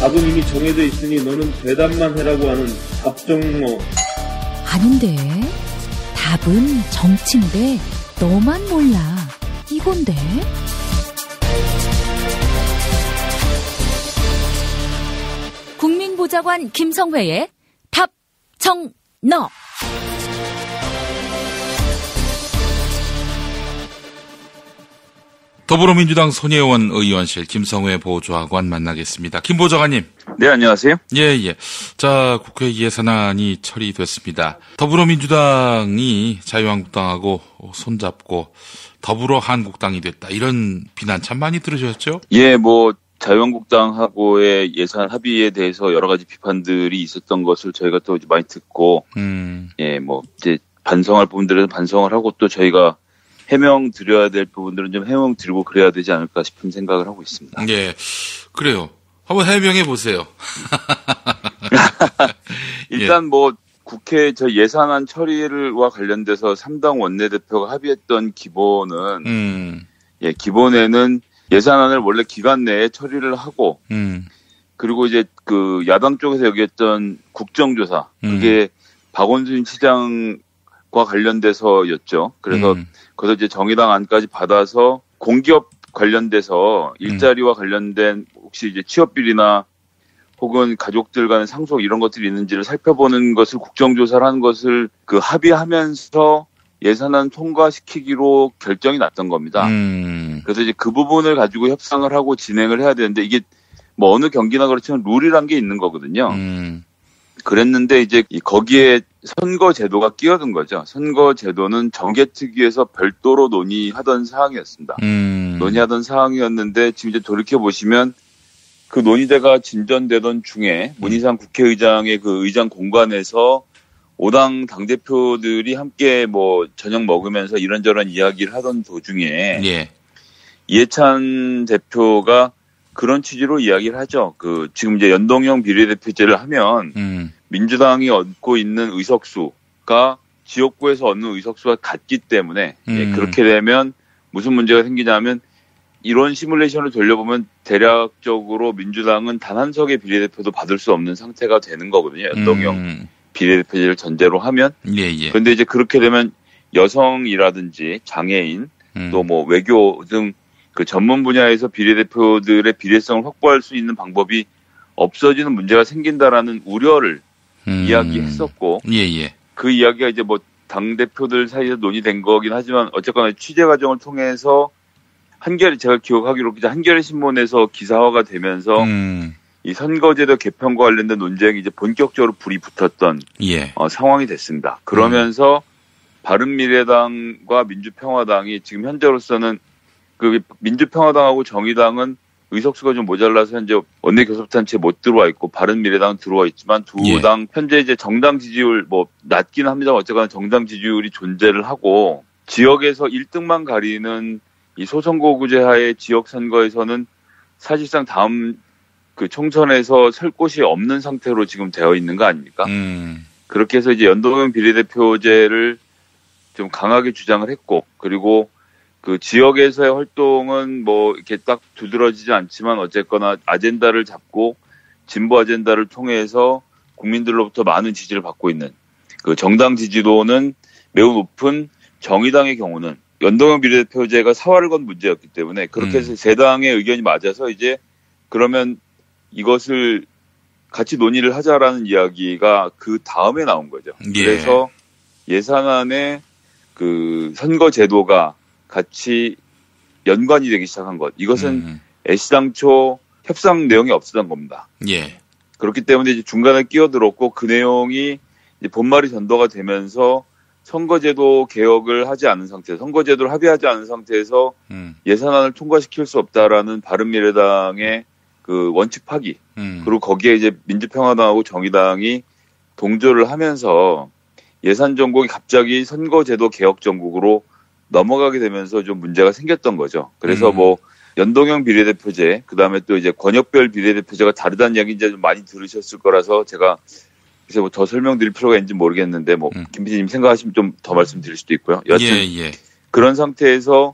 답은 이미 정해져 있으니 너는 대답만 해라고 하는 답정너. 아닌데. 답은 정치인데 너만 몰라. 이건데. 국민보좌관 김성회의 답정너. 더불어민주당 손혜원 의원실 김성회 보좌관 만나겠습니다. 김 보좌관님. 네, 안녕하세요. 예. 자, 국회 예산안이 처리됐습니다. 더불어민주당이 자유한국당하고 손잡고 더불어 한국당이 됐다. 이런 비난 참 많이 들으셨죠? 예, 자유한국당하고의 예산 합의에 대해서 여러 가지 비판들이 있었던 것을 저희가 또 많이 듣고, 이제 반성할 부분들은 반성을 하고 또 저희가 해명 드려야 될 부분들은 좀 해명 드리고 그래야 되지 않을까 싶은 생각을 하고 있습니다. 예, 그래요. 한번 해명해 보세요. 일단 국회 예산안 처리와 관련돼서 3당 원내대표가 합의했던 기본은, 기본에는 예산안을 원래 기간 내에 처리를 하고, 그리고 이제 야당 쪽에서 얘기했던 국정조사, 그게 박원순 시장과 관련돼서였죠. 그래서 거기서 이제 정의당 안까지 받아서 공기업 관련돼서 일자리와 관련된 혹시 이제 취업비리나 혹은 가족들 간의 상속 이런 것들이 있는지를 살펴보는 것을 국정조사를 하는 것을 합의하면서 예산안 통과시키기로 결정이 났던 겁니다. 그래서 이제 그 부분을 가지고 협상을 하고 진행을 해야 되는데 이게 어느 경기나 그렇지만 룰이란 게 있는 거거든요. 그랬는데 이제 거기에 선거제도가 끼어든 거죠. 선거제도는 정개특위에서 별도로 논의하던 사항이었습니다. 논의하던 사항이었는데 지금 이제 돌이켜보시면 그 논의대가 진전되던 중에 문희상 국회의장의 그 의장 공간에서 5당 당대표들이 함께 저녁 먹으면서 이런저런 이야기를 하던 도중에 이해찬 대표가 그런 취지로 이야기를 하죠. 지금 이제 연동형 비례대표제를 하면 민주당이 얻고 있는 의석수가 지역구에서 얻는 의석수가 같기 때문에 그렇게 되면 무슨 문제가 생기냐면 이런 시뮬레이션을 돌려보면 대략적으로 민주당은 단 한 석의 비례대표도 받을 수 없는 상태가 되는 거거든요. 연동형 비례대표제를 전제로 하면. 그런데 이제 그렇게 되면 여성이라든지 장애인 또 외교 등 그 전문 분야에서 비례대표들의 비례성을 확보할 수 있는 방법이 없어지는 문제가 생긴다라는 우려를 이야기했었고 그 이야기가 이제 당대표들 사이에서 논의된 거긴 하지만 어쨌거나 취재 과정을 통해서 제가 기억하기로 한겨레 신문에서 기사화가 되면서 이 선거제도 개편과 관련된 논쟁이 이제 본격적으로 불이 붙었던 상황이 됐습니다. 그러면서 바른미래당과 민주평화당이 지금 현재로서는 민주평화당하고 정의당은 의석수가 좀 모자라서 현재 원내교섭단체에 못 들어와 있고 바른미래당은 들어와 있지만 두 당 현재 이제 정당 지지율 낮긴 합니다. 어쨌거나 정당 지지율이 존재를 하고 지역에서 1등만 가리는 이 소선거구제 하에 지역 선거에서는 사실상 다음 총선에서 설 곳이 없는 상태로 지금 되어 있는 거 아닙니까? 그렇게 해서 이제 연동형 비례대표제를 좀 강하게 주장을 했고 그리고 그 지역에서의 활동은 이렇게 딱 두드러지지 않지만 어쨌거나 아젠다를 잡고 진보 아젠다를 통해서 국민들로부터 많은 지지를 받고 있는 그 정당 지지도는 매우 높은 정의당의 경우는 연동형 비례대표제가 사활을 건 문제였기 때문에 그렇게 해서 세 당의 의견이 맞아서 이제 그러면 이것을 같이 논의를 하자라는 이야기가 그 다음에 나온 거죠. 그래서 예산안에 그 선거제도가 같이 연관이 되기 시작한 것. 이것은 애시당초 협상 내용이 없었던 겁니다. 그렇기 때문에 이제 중간에 끼어들었고 그 내용이 이제 본말이 전도가 되면서 선거제도 개혁을 하지 않은 상태, 선거제도를 합의하지 않은 상태에서 예산안을 통과시킬 수 없다라는 바른미래당의 그 원칙 파기. 그리고 거기에 이제 민주평화당하고 정의당이 동조를 하면서 예산 전국이 갑자기 선거제도 개혁 전국으로 넘어가게 되면서 좀 문제가 생겼던 거죠. 그래서 연동형 비례대표제, 그 다음에 또 이제 권역별 비례대표제가 다르다는 이야기 이제 좀 많이 들으셨을 거라서 제가 그래서 더 설명드릴 필요가 있는지 모르겠는데 김 PD님 생각하시면 좀 더 말씀드릴 수도 있고요. 여하튼 그런 상태에서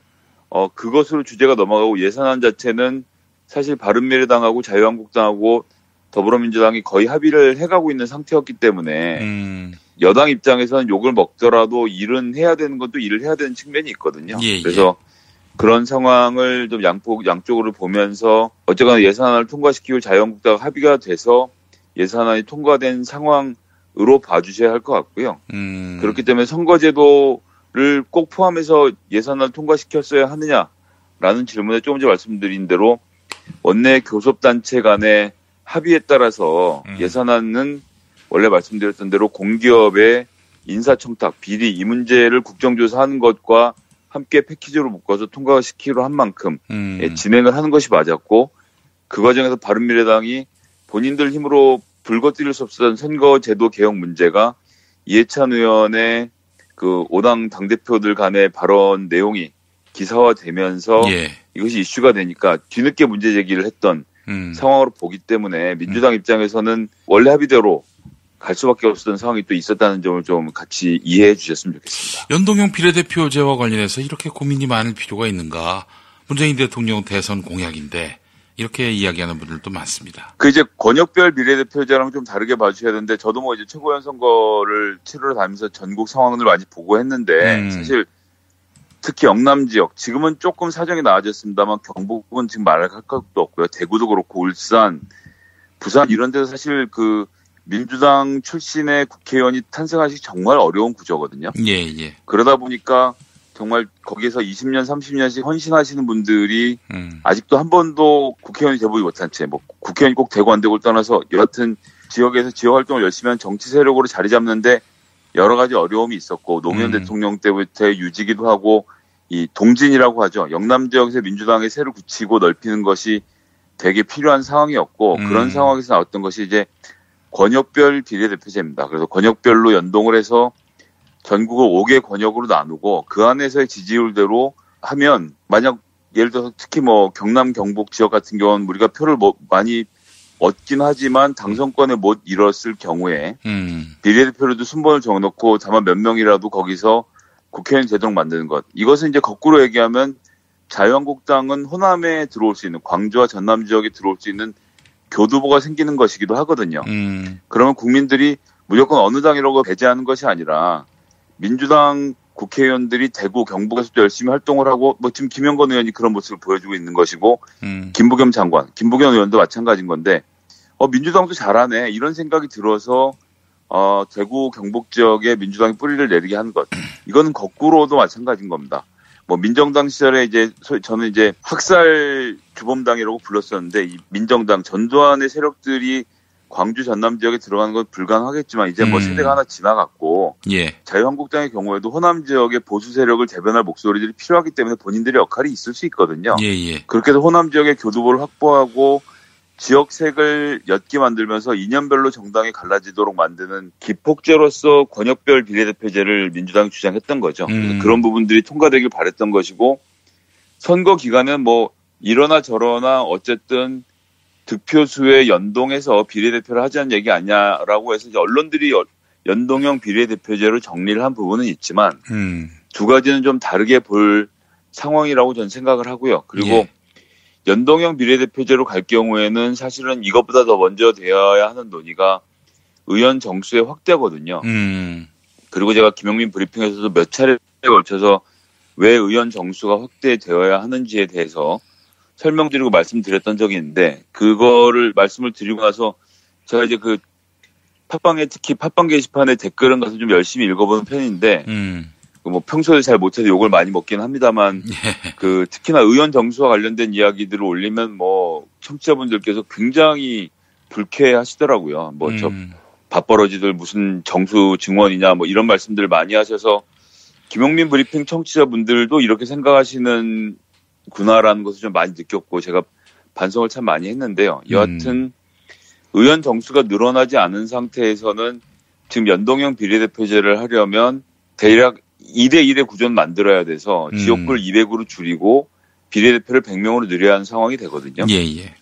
그것으로 주제가 넘어가고 예산안 자체는 사실 바른미래당하고 자유한국당하고 더불어민주당이 거의 합의를 해가고 있는 상태였기 때문에 여당 입장에서는 욕을 먹더라도 일은 해야 되는 것도 일을 해야 되는 측면이 있거든요. 예, 그래서 그런 상황을 좀 양쪽으로 보면서 어쨌거나 예산안을 통과시키고 자유한국당 합의가 돼서 예산안이 통과된 상황으로 봐주셔야 할 것 같고요. 그렇기 때문에 선거제도를 꼭 포함해서 예산안을 통과시켰어야 하느냐라는 질문에 조금 전에 말씀드린 대로 원내 교섭단체 간의 합의에 따라서 예산안은 원래 말씀드렸던 대로 공기업의 인사청탁, 비리 이 문제를 국정조사하는 것과 함께 패키지로 묶어서 통과시키기로 한 만큼 진행을 하는 것이 맞았고 그 과정에서 바른미래당이 본인들 힘으로 불거뜨릴 수 없었던 선거제도 개혁 문제가 이해찬 의원의 그 5당 당대표들 간의 발언 내용이 기사화되면서 이것이 이슈가 되니까 뒤늦게 문제 제기를 했던 상황으로 보기 때문에 민주당 입장에서는 원래 합의대로 갈 수밖에 없었던 상황이 또 있었다는 점을 좀 같이 이해해 주셨으면 좋겠습니다. 연동형 비례대표제와 관련해서 이렇게 고민이 많을 필요가 있는가? 문재인 대통령 대선 공약인데 이렇게 이야기하는 분들도 많습니다. 그 이제 권역별 비례대표제랑 좀 다르게 봐주셔야 되는데 저도 뭐 이제 최고위원 선거를 치르러 다니면서 전국 상황을 많이 보고 했는데 사실 특히 영남 지역 지금은 조금 사정이 나아졌습니다만 경북은 지금 말할 것도 없고요. 대구도 그렇고 울산, 부산 이런 데서 사실 그 민주당 출신의 국회의원이 탄생하기 정말 어려운 구조거든요. 예. 그러다 보니까 정말 거기에서 20년, 30년씩 헌신하시는 분들이 아직도 한 번도 국회의원이 돼보지 못한 채, 뭐 국회의원이 꼭 되고 안 되고를 떠나서 여하튼 지역에서 지역 활동을 열심히 한 정치 세력으로 자리 잡는데 여러 가지 어려움이 있었고 노무현 대통령 때부터의 유지기도 하고 이 동진이라고 하죠. 영남 지역에서 민주당의 세를 굳히고 넓히는 것이 되게 필요한 상황이었고 그런 상황에서 나왔던 것이 이제 권역별 비례대표제입니다. 그래서 권역별로 연동을 해서 전국을 5개 권역으로 나누고 그 안에서의 지지율대로 하면 만약 예를 들어서 특히 뭐 경남 경북 지역 같은 경우는 우리가 표를 많이 얻긴 하지만 당선권에 못 이뤘을 경우에 비례대표로도 순번을 정해놓고 다만 몇 명이라도 거기서 국회의원 제도를 만드는 것. 이것은 이제 거꾸로 얘기하면 자유한국당은 호남에 들어올 수 있는 광주와 전남 지역에 들어올 수 있는 교두보가 생기는 것이기도 하거든요. 그러면 국민들이 무조건 어느 당이라고 배제하는 것이 아니라 민주당 국회의원들이 대구, 경북에서도 열심히 활동을 하고 뭐 지금 김영건 의원이 그런 모습을 보여주고 있는 것이고 김부겸 장관, 김부겸 의원도 마찬가지인 건데 민주당도 잘하네 이런 생각이 들어서 대구, 경북 지역에 민주당이 뿌리를 내리게 한 것. 이거는 거꾸로도 마찬가지인 겁니다. 뭐 민정당 시절에 이제 저는 이제 학살 주범당이라고 불렀었는데 이 민정당 전두환의 세력들이 광주 전남 지역에 들어가는 건 불가능하겠지만 이제 뭐 세대가 하나 지나갔고 자유한국당의 경우에도 호남 지역의 보수 세력을 대변할 목소리들이 필요하기 때문에 본인들의 역할이 있을 수 있거든요. 그렇게 해서 호남 지역의 교두보를 확보하고 지역색을 옅게 만들면서 이념별로 정당이 갈라지도록 만드는 기폭제로서 권역별 비례대표제를 민주당이 주장했던 거죠. 그런 부분들이 통과되길 바랬던 것이고 선거 기간은 뭐 이러나 저러나 어쨌든 득표수에 연동해서 비례대표를 하자는 얘기 아니냐라고 해서 이제 언론들이 연동형 비례대표제로 정리를 한 부분은 있지만 두 가지는 좀 다르게 볼 상황이라고 저는 생각을 하고요. 그리고 연동형 비례대표제로 갈 경우에는 사실은 이것보다 더 먼저 되어야 하는 논의가 의원 정수의 확대거든요. 그리고 제가 김영민 브리핑에서도 몇 차례에 걸쳐서 왜 의원 정수가 확대되어야 하는지에 대해서 설명드리고 말씀드렸던 적이 있는데 그거를 말씀을 드리고 나서 제가 이제 그 팟빵에 특히 팟빵 게시판에 댓글은 가서 좀 열심히 읽어보는 편인데 뭐 평소에 잘 못해서 욕을 많이 먹긴 합니다만 그 특히나 의원 정수와 관련된 이야기들을 올리면 뭐 청취자분들께서 굉장히 불쾌하시더라고요. 뭐 저 밥벌어지들 무슨 정수 증원이냐 뭐 이런 말씀들을 많이 하셔서 김용민 브리핑 청취자분들도 이렇게 생각하시는 구나라는 것을 좀 많이 느꼈고 제가 반성을 참 많이 했는데요. 여하튼 의원 정수가 늘어나지 않은 상태에서는 지금 연동형 비례대표제를 하려면 대략 2대1의 구조는 만들어야 돼서 지역구를 200으로 줄이고 비례대표를 100명으로 늘려야 하는 상황이 되거든요.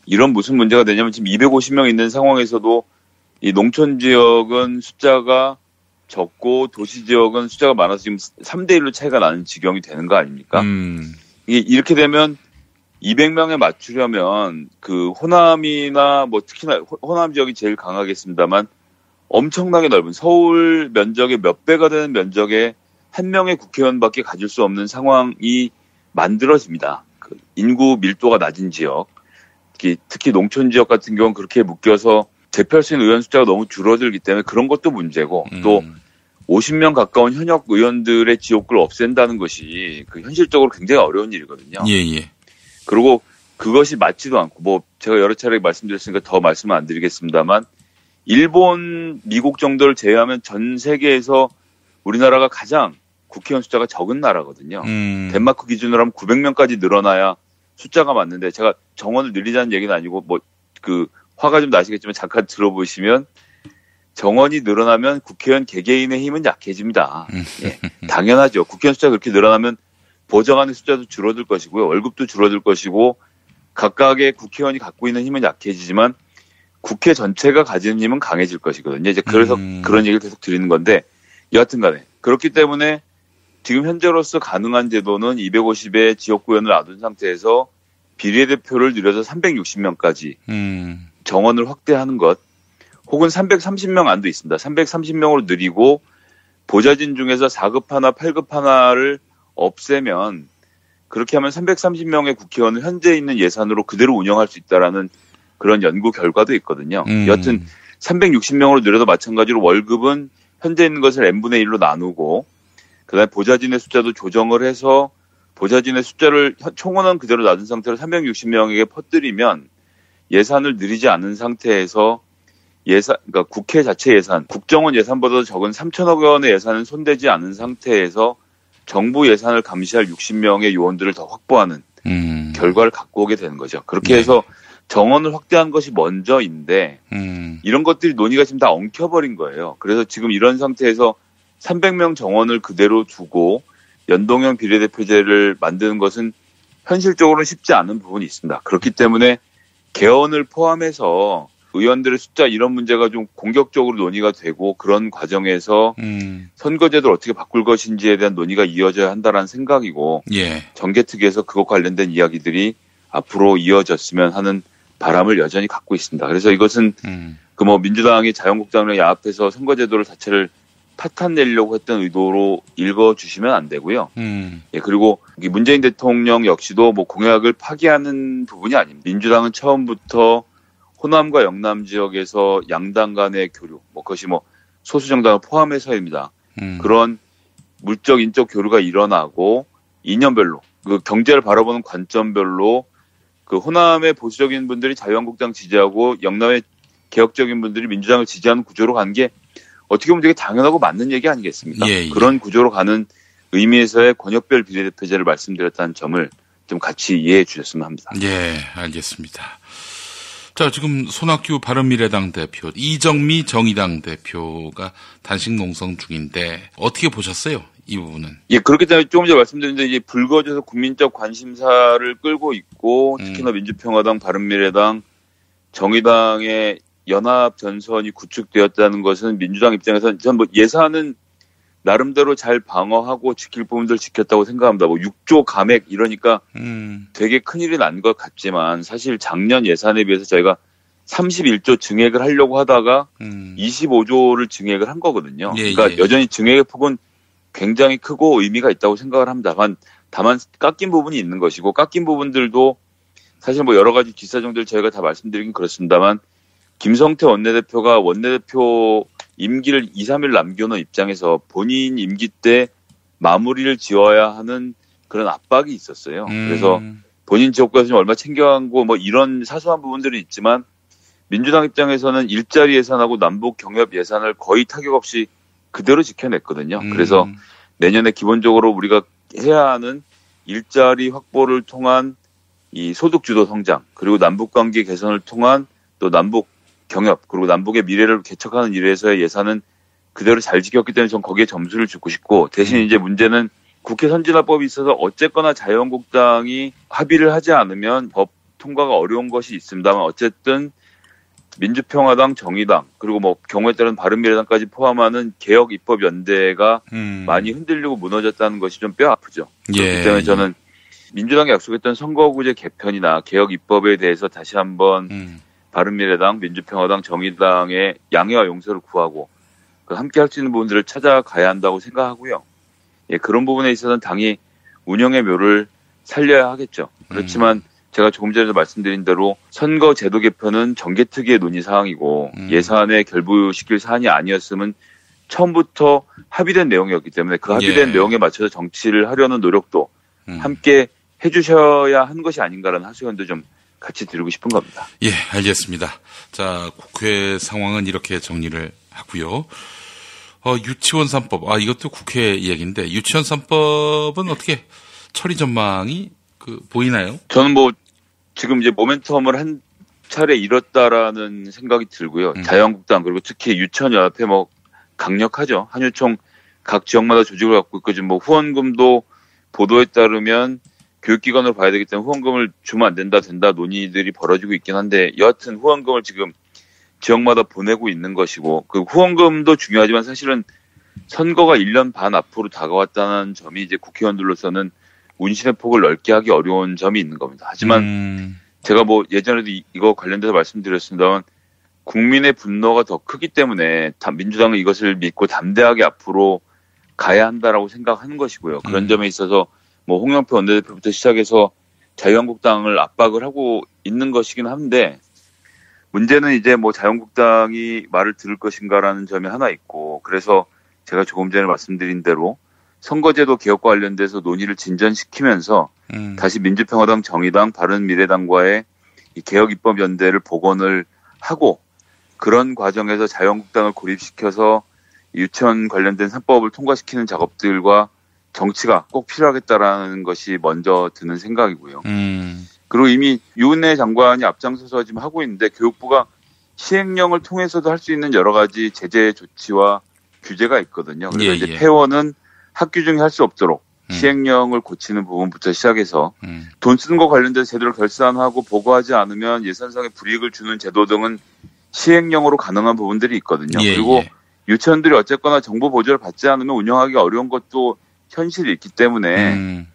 이런 무슨 문제가 되냐면 지금 250명 있는 상황에서도 이 농촌 지역은 숫자가 적고 도시 지역은 숫자가 많아서 지금 3대1로 차이가 나는 지경이 되는 거 아닙니까? 이렇게 되면 200명에 맞추려면 그 호남이나 뭐 특히나 호남 지역이 제일 강하겠습니다만 엄청나게 넓은 서울 면적의 몇 배가 되는 면적에 한 명의 국회의원밖에 가질 수 없는 상황이 만들어집니다. 그 인구 밀도가 낮은 지역, 특히 농촌 지역 같은 경우는 그렇게 묶여서 대표할 수 있는 의원 숫자가 너무 줄어들기 때문에 그런 것도 문제고 또 50명 가까운 현역 의원들의 지역구를 없앤다는 것이 그 현실적으로 굉장히 어려운 일이거든요. 예. 그리고 그것이 맞지도 않고 뭐 제가 여러 차례 말씀드렸으니까 더 말씀을 안 드리겠습니다만 일본, 미국 정도를 제외하면 전 세계에서 우리나라가 가장 국회의원 숫자가 적은 나라거든요. 덴마크 기준으로 하면 900명까지 늘어나야 숫자가 맞는데 제가 정원을 늘리자는 얘기는 아니고 뭐 그 화가 좀 나시겠지만 잠깐 들어보시면 정원이 늘어나면 국회의원 개개인의 힘은 약해집니다. 예, 당연하죠. 국회의원 숫자가 그렇게 늘어나면 보좌관의 숫자도 줄어들 것이고요. 월급도 줄어들 것이고 각각의 국회의원이 갖고 있는 힘은 약해지지만 국회 전체가 가지는 힘은 강해질 것이거든요. 이제 그래서 그런 얘기를 계속 드리는 건데 여하튼 간에 그렇기 때문에 지금 현재로서 가능한 제도는 250의 지역구의원을 놔둔 상태에서 비례대표를 늘려서 360명까지 정원을 확대하는 것 혹은 330명 안도 있습니다. 330명으로 늘리고 보좌진 중에서 4급 하나, 8급 하나를 없애면 그렇게 하면 330명의 국회의원을 현재 있는 예산으로 그대로 운영할 수 있다라는 그런 연구 결과도 있거든요. 여하튼 360명으로 늘려도 마찬가지로 월급은 현재 있는 것을 n분의 1로 나누고 그다음에 보좌진의 숫자도 조정을 해서 보좌진의 숫자를 총원은 그대로 놔둔 상태로 360명에게 퍼뜨리면 예산을 늘리지 않은 상태에서 그러니까 국회 자체 예산, 국정원 예산보다도 적은 3천억 원의 예산은 손대지 않은 상태에서 정부 예산을 감시할 60명의 요원들을 더 확보하는 결과를 갖고 오게 되는 거죠. 그렇게 해서 정원을 확대한 것이 먼저인데 이런 것들이 논의가 지금 다 엉켜버린 거예요. 그래서 지금 이런 상태에서 300명 정원을 그대로 두고 연동형 비례대표제를 만드는 것은 현실적으로는 쉽지 않은 부분이 있습니다. 그렇기 때문에 개헌을 포함해서 의원들의 숫자 이런 문제가 좀 공격적으로 논의가 되고 그런 과정에서 선거제도를 어떻게 바꿀 것인지에 대한 논의가 이어져야 한다는 생각이고 정개특위에서 그것 관련된 이야기들이 앞으로 이어졌으면 하는 바람을 여전히 갖고 있습니다. 그래서 이것은 그 뭐 민주당이 자유한국당이랑 야합해서 선거제도를 자체를 파탄내려고 했던 의도로 읽어주시면 안 되고요. 예, 그리고 문재인 대통령 역시도 뭐 공약을 파기하는 부분이 아닙니다. 민주당은 처음부터 호남과 영남 지역에서 양당 간의 교류, 뭐 그것이 뭐 소수 정당을 포함해서입니다. 그런 물적 인적 교류가 일어나고 이념별로 그 경제를 바라보는 관점별로 그 호남의 보수적인 분들이 자유한국당 지지하고 영남의 개혁적인 분들이 민주당을 지지하는 구조로 가는 게 어떻게 보면 되게 당연하고 맞는 얘기 아니겠습니까? 그런 구조로 가는 의미에서의 권역별 비례대표제를 말씀드렸다는 점을 좀 같이 이해해 주셨으면 합니다. 예, 알겠습니다. 자, 지금 손학규 바른미래당 대표, 이정미 정의당 대표가 단식 농성 중인데 어떻게 보셨어요? 이 부분은. 예, 그렇기 때문에 조금 전에 말씀드렸는데 이제 불거져서 국민적 관심사를 끌고 있고 특히나 민주평화당, 바른미래당, 정의당의 연합 전선이 구축되었다는 것은 민주당 입장에서는 전 뭐 예산은 나름대로 잘 방어하고 지킬 부분들 지켰다고 생각합니다. 뭐 6조 감액 이러니까 되게 큰일이 난 것 같지만 사실 작년 예산에 비해서 저희가 31조 증액을 하려고 하다가 25조를 증액을 한 거거든요. 그러니까 여전히 증액의 폭은 굉장히 크고 의미가 있다고 생각을 합니다. 다만 깎인 부분이 있는 것이고 깎인 부분들도 사실 뭐 여러 가지 기사정들 저희가 다 말씀드리긴 그렇습니다만 김성태 원내대표가 원내대표 임기를 2, 3일 남겨놓은 입장에서 본인 임기 때 마무리를 지어야 하는 그런 압박이 있었어요. 그래서 본인 지역구에서 좀 얼마 챙겨간 거 뭐 이런 사소한 부분들이 있지만 민주당 입장에서는 일자리 예산하고 남북 경협 예산을 거의 타격 없이 그대로 지켜냈거든요. 그래서 내년에 기본적으로 우리가 해야 하는 일자리 확보를 통한 이 소득주도 성장 그리고 남북관계 개선을 통한 또 남북 경협 그리고 남북의 미래를 개척하는 일에서의 예산은 그대로 잘 지켰기 때문에 전 거기에 점수를 주고 싶고 대신 이제 문제는 국회 선진화법이 있어서 어쨌거나 자유한국당이 합의를 하지 않으면 법 통과가 어려운 것이 있습니다만 어쨌든 민주평화당, 정의당 그리고 뭐 경우에 따른 바른미래당까지 포함하는 개혁 입법 연대가 많이 흔들리고 무너졌다는 것이 좀 뼈 아프죠. 그렇기 때문에 저는 민주당이 약속했던 선거구제 개편이나 개혁 입법에 대해서 다시 한번 바른미래당, 민주평화당, 정의당의 양해와 용서를 구하고 함께 할 수 있는 부분들을 찾아가야 한다고 생각하고요. 예, 그런 부분에 있어서는 당이 운영의 묘를 살려야 하겠죠. 그렇지만 제가 조금 전에도 말씀드린 대로 선거 제도 개편은 정개특위의 논의 사항이고 예산에 결부시킬 사안이 아니었으면 처음부터 합의된 내용이었기 때문에 그 합의된 내용에 맞춰서 정치를 하려는 노력도 함께 해주셔야 한 것이 아닌가라는 하소연도 좀 같이 드리고 싶은 겁니다. 예, 알겠습니다. 자, 국회 상황은 이렇게 정리를 하고요. 유치원 3법, 이것도 국회 이야기인데 유치원 3법은 어떻게 처리 전망이 보이나요? 저는 지금 이제 모멘텀을 한 차례 잃었다라는 생각이 들고요. 자유한국당 그리고 특히 유치원연합회 강력하죠. 한유총 각 지역마다 조직을 갖고 있고 지금 후원금도 보도에 따르면 교육기관으로 봐야 되기 때문에 후원금을 주면 안 된다 논의들이 벌어지고 있긴 한데 여하튼 후원금을 지금 지역마다 보내고 있는 것이고 그 후원금도 중요하지만 사실은 선거가 1년 반 앞으로 다가왔다는 점이 이제 국회의원들로서는 운신의 폭을 넓게 하기 어려운 점이 있는 겁니다. 하지만 제가 예전에도 이거 관련돼서 말씀드렸습니다만 국민의 분노가 더 크기 때문에 민주당은 이것을 믿고 담대하게 앞으로 가야 한다라고 생각하는 것이고요. 그런 점에 있어서 홍영표 원내대표부터 시작해서 자유한국당을 압박을 하고 있는 것이긴 한데 문제는 이제 자유한국당이 말을 들을 것인가라는 점이 하나 있고 그래서 제가 조금 전에 말씀드린 대로 선거제도 개혁과 관련돼서 논의를 진전시키면서 다시 민주평화당, 정의당, 바른미래당과의 이 개혁입법연대를 복원을 하고 그런 과정에서 자유한국당을 고립시켜서 유치원 관련된 3법을 통과시키는 작업들과 정치가 꼭 필요하겠다라는 것이 먼저 드는 생각이고요. 그리고 이미 유은혜 장관이 앞장서서 지금 하고 있는데 교육부가 시행령을 통해서도 할 수 있는 여러 가지 제재 조치와 규제가 있거든요. 그래서 이제 폐원은 학교 중에 할 수 없도록 시행령을 고치는 부분부터 시작해서 돈 쓰는 거 관련돼서 제대로 결산하고 보고하지 않으면 예산상의 불이익을 주는 제도 등은 시행령으로 가능한 부분들이 있거든요. 그리고 유치원들이 어쨌거나 정부 보조를 받지 않으면 운영하기 어려운 것도 현실이 있기 때문에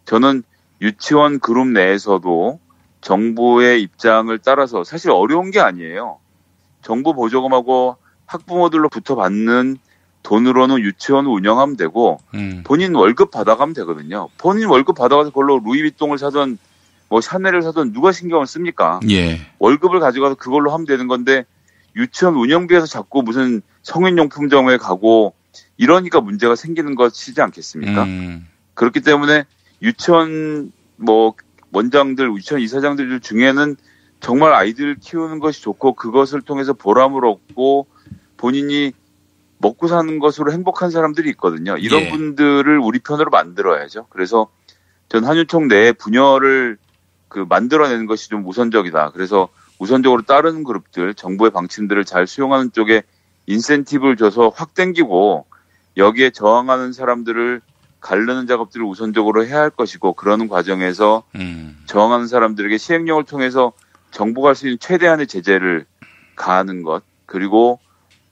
저는 유치원 그룹 내에서도 정부의 입장을 따라서 사실 어려운 게 아니에요. 정부 보조금하고 학부모들로부터 받는 돈으로는 유치원을 운영하면 되고 본인 월급 받아가면 되거든요. 본인 월급 받아가서 그걸로 루이비통을 사든 샤넬을 사든 누가 신경을 씁니까? 월급을 가져가서 그걸로 하면 되는 건데 유치원 운영비에서 자꾸 무슨 성인용품점에 가고 이러니까 문제가 생기는 것이지 않겠습니까? 그렇기 때문에 유치원 원장들, 유치원 이사장들 중에는 정말 아이들을 키우는 것이 좋고 그것을 통해서 보람을 얻고 본인이 먹고 사는 것으로 행복한 사람들이 있거든요. 이런 분들을 우리 편으로 만들어야죠. 그래서 전 한유총 내에 분열을 만들어내는 것이 좀 우선적이다. 그래서 우선적으로 다른 그룹들, 정부의 방침들을 잘 수용하는 쪽에 인센티브를 줘서 확 땡기고 여기에 저항하는 사람들을 가르는 작업들을 우선적으로 해야 할 것이고 그러는 과정에서 저항하는 사람들에게 시행령을 통해서 정부가 할 수 있는 최대한의 제재를 가하는 것 그리고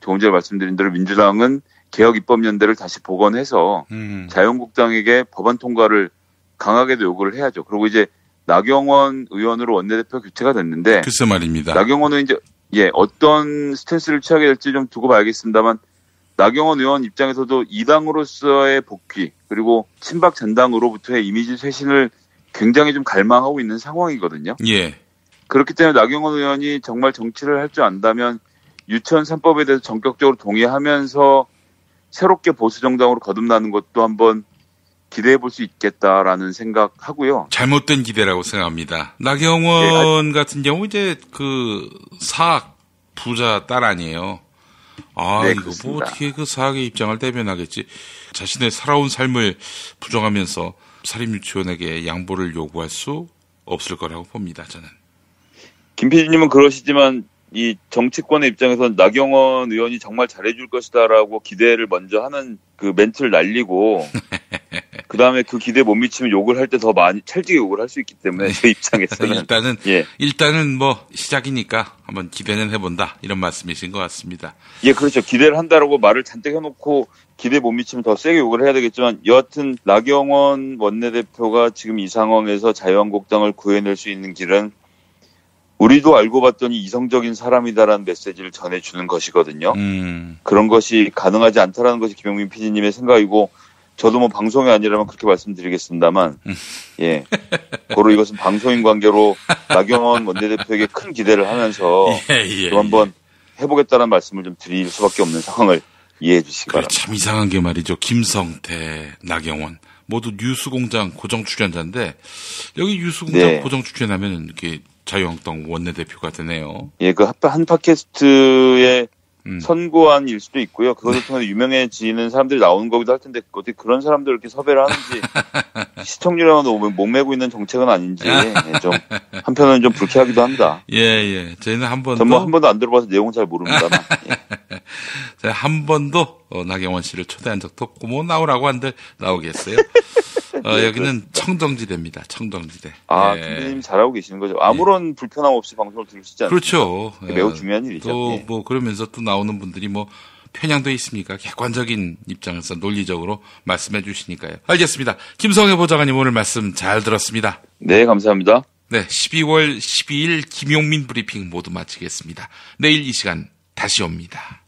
조금 전에 말씀드린 대로 민주당은 개혁입법연대를 다시 복원해서 자유한국당에게 법안 통과를 강하게도 요구를 해야죠. 그리고 이제 나경원 의원으로 원내대표 교체가 됐는데 글쎄 말입니다. 나경원 의원 어떤 스탠스를 취하게 될지 좀 두고 봐야겠습니다만 나경원 의원 입장에서도 이 당으로서의 복귀 그리고 친박 전당으로부터의 이미지 쇄신을 굉장히 좀 갈망하고 있는 상황이거든요. 그렇기 때문에 나경원 의원이 정말 정치를 할 줄 안다면 유치원 3법에 대해서 전격적으로 동의하면서 새롭게 보수정당으로 거듭나는 것도 한번 기대해 볼 수 있겠다라는 생각하고요. 잘못된 기대라고 생각합니다. 나경원 같은 경우 이제 사학 부자 딸 아니에요. 이거 어떻게 사학의 입장을 대변하겠지. 자신의 살아온 삶을 부정하면서 사립유치원에게 양보를 요구할 수 없을 거라고 봅니다. 저는. 김 PD님은 그러시지만 이 정치권의 입장에서는 나경원 의원이 정말 잘해줄 것이다라고 기대를 먼저 하는 그 멘트를 날리고 그 다음에 그 기대에 못 미치면 욕을 할 때 더 많이 찰지게 욕을 할 수 있기 때문에 제 입장에서는 일단은 뭐 시작이니까 한번 기대는 해본다 이런 말씀이신 것 같습니다. 예, 그렇죠. 기대를 한다라고 말을 잔뜩 해놓고 기대에 못 미치면 더 세게 욕을 해야 되겠지만 여하튼 나경원 원내대표가 지금 이 상황에서 자유한국당을 구해낼 수 있는 길은 우리도 알고 봤더니 이성적인 사람이다라는 메시지를 전해주는 것이거든요. 그런 것이 가능하지 않다라는 것이 김용민 PD님의 생각이고 저도 뭐 방송이 아니라면 그렇게 말씀드리겠습니다만, 예. 고로 이것은 방송인 관계로 나경원 원내대표에게 큰 기대를 하면서 또 한번 해보겠다는 말씀을 좀 드릴 수밖에 없는 상황을 이해해 주시기 바랍니다. 참 이상한 게 말이죠. 김성태, 나경원 모두 뉴스공장 고정 출연자인데 여기 뉴스공장 고정 출연하면 이렇게 자유한국당 원내대표가 되네요. 예, 그 한 팟캐스트의 선고안일 수도 있고요. 그것을 통해서 유명해지는 사람들이 나오는 거기도 할 텐데 어떻게 그런 사람들 이렇게 섭외를 하는지 시청률하고도 목매고 있는 정책은 아닌지 좀 한편으로는 좀 불쾌하기도 합니다. 예. 저희는 한 번도 전 한 번도 안 들어봐서 내용은 잘 모릅니다만 제가 한 번도 나경원 씨를 초대한 적도 없고 뭐 나오라고 한들 나오겠어요. 여기는 청정지대입니다. 청정지대. 김대님 잘하고 계시는 거죠. 아무런 불편함 없이 방송을 들을 수 있지 않습니까? 그렇죠. 매우 중요한 일이죠. 또 뭐 그러면서 또 나오는 분들이 뭐 편향도 있습니까? 객관적인 입장에서 논리적으로 말씀해 주시니까요. 알겠습니다. 김성회 보좌관님 오늘 말씀 잘 들었습니다. 네, 감사합니다. 네, 12월 12일 김용민 브리핑 모두 마치겠습니다. 내일 이 시간 다시 옵니다.